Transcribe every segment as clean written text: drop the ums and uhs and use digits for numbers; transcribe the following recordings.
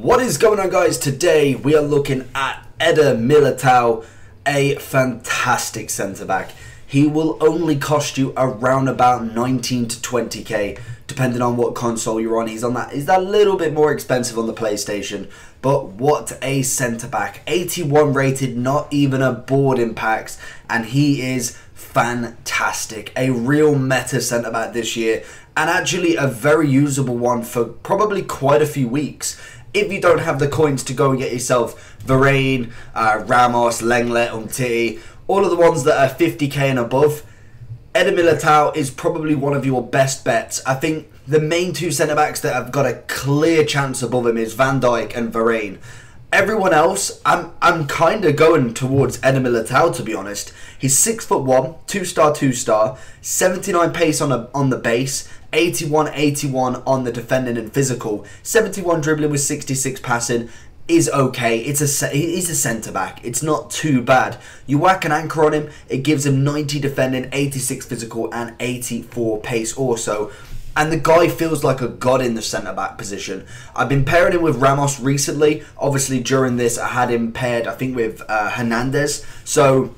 What is going on, guys? Today we are looking at Eder Militao, a fantastic centre-back. He will only cost you around about 19 to 20k, depending on what console you're on. He's that little bit more expensive on the PlayStation, but what a centre-back. 81 rated, not even a board in packs, and he is fantastic. A real meta centre-back this year, and actually a very usable one for probably quite a few weeks. If you don't have the coins to go and get yourself Varane, Ramos, Lenglet, Umtiti, all of the ones that are 50k and above, Eder Militao is probably one of your best bets. I think the main two centre-backs that have got a clear chance above him is Van Dijk and Varane. Everyone else, I'm kind of going towards Eder Militao, to be honest. He's 6'1", 2-star, 79 pace on the base, 81 on the defending and physical, 71 dribbling with 66 passing. Is okay. He's a centre back. It's not too bad. You whack an anchor on him, it gives him 90 defending, 86 physical, and 84 pace also. And the guy feels like a god in the centre-back position. I've been pairing him with Ramos recently. Obviously, during this, I had him paired, I think, with Hernandez. So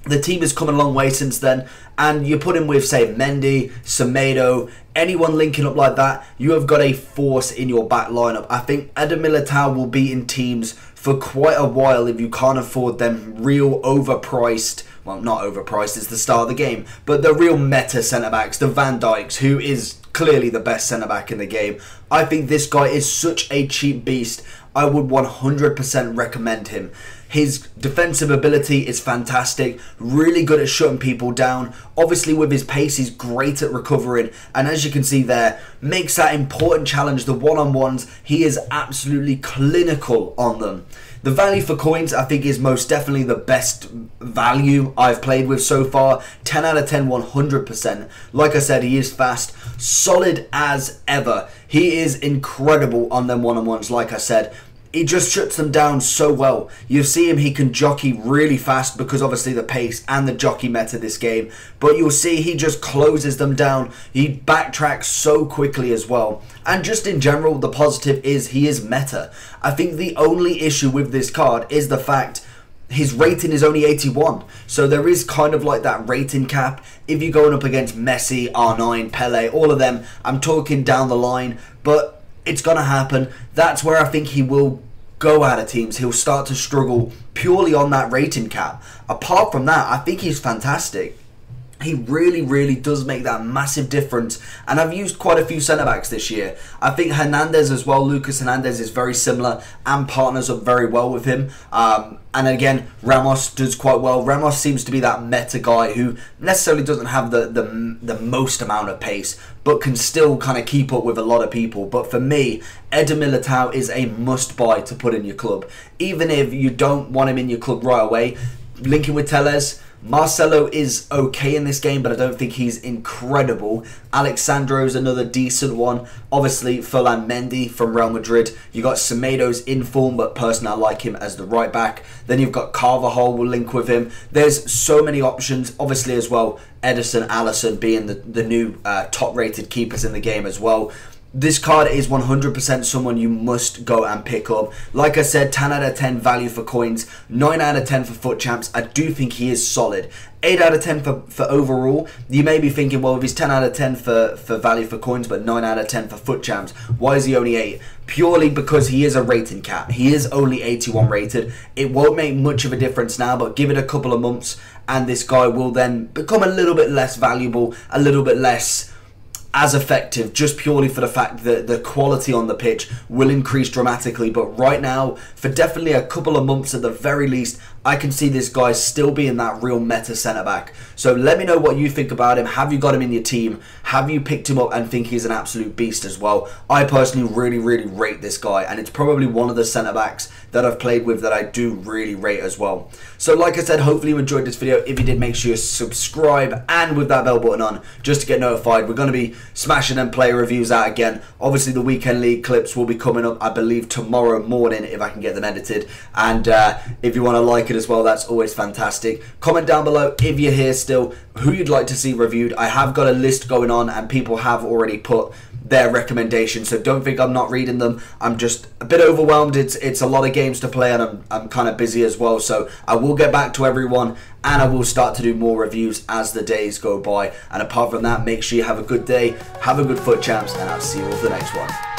the team has come a long way since then. And you put him with, say, Mendy, Semedo, anyone linking up like that, you have got a force in your back lineup. I think Eder Militao will be in teams for quite a while if you can't afford them real overpriced. Well, not overpriced, it's the start of the game, but the real meta centre-backs, the Van Dijks, who is clearly the best centre-back in the game. I think this guy is such a cheap beast. I would 100% recommend him. His defensive ability is fantastic, really good at shutting people down. Obviously with his pace, he's great at recovering, and as you can see there, makes that important challenge, the one-on-ones. He is absolutely clinical on them. The value for coins, I think, is most definitely the best value I've played with so far. 10 out of 10, 100%. Like I said, he is fast, solid as ever. He is incredible on them one-on-ones, like I said. He just shuts them down so well. You see him, he can jockey really fast because obviously the pace and the jockey meta this game. But you'll see he just closes them down. He backtracks so quickly as well. And just in general, the positive is he is meta. I think the only issue with this card is the fact his rating is only 81. So there is kind of like that rating cap. If you're going up against Messi, R9, Pele, all of them, I'm talking down the line. But it's going to happen. That's where I think he will go out of teams. He'll start to struggle purely on that rating cap. Apart from that, I think he's fantastic. He really does make that massive difference. And I've used quite a few centre-backs this year. I think Hernandez as well, Lucas Hernandez, is very similar and partners up very well with him. And again, Ramos does quite well. Ramos seems to be that meta guy who necessarily doesn't have the most amount of pace, but can still kind of keep up with a lot of people. But for me, Eder Militao is a must-buy to put in your club. Even if you don't want him in your club right away, linking with Telles. Marcelo is okay in this game, but I don't think he's incredible. Alexandro's another decent one. Obviously, Ferland Mendy from Real Madrid. You got Semedo's in form, but personally, I like him as the right back. Then you've got Carvajal will link with him. There's so many options. Obviously, as well, Ederson, Alisson being the new top-rated keepers in the game as well. This card is 100% someone you must go and pick up. Like I said, 10 out of 10 value for coins, 9 out of 10 for FUT champs. I do think he is solid. 8 out of 10 for overall. You may be thinking, well, if he's 10 out of 10 for value for coins, but 9 out of 10 for FUT champs, why is he only 8? Purely because he is a rating cap. He is only 81 rated. It won't make much of a difference now, but give it a couple of months, and this guy will then become a little bit less valuable, a little bit less as effective, just purely for the fact that the quality on the pitch will increase dramatically. But right now, for definitely a couple of months at the very least, I can see this guy still being that real meta centre-back. So let me know what you think about him. Have you got him in your team? Have you picked him up and think he's an absolute beast as well? I personally really rate this guy, and it's probably one of the centre-backs that I've played with that I do really rate as well. So like I said, hopefully you enjoyed this video. If you did, make sure you subscribe and with that bell button on just to get notified. We're going to be smashing them player reviews out again. Obviously the weekend league clips will be coming up, I believe, tomorrow morning if I can get them edited. And if you want to like it as well, that's always fantastic. Comment down below if you're here still who you'd like to see reviewed. I have got a list going on and people have already put their recommendations, so don't think I'm not reading them. I'm just a bit overwhelmed. It's a lot of games to play, and I'm kind of busy as well, so I will get back to everyone, and I will start to do more reviews as the days go by. And apart from that, make sure you have a good day, have a good FUT champs, and I'll see you all for the next one.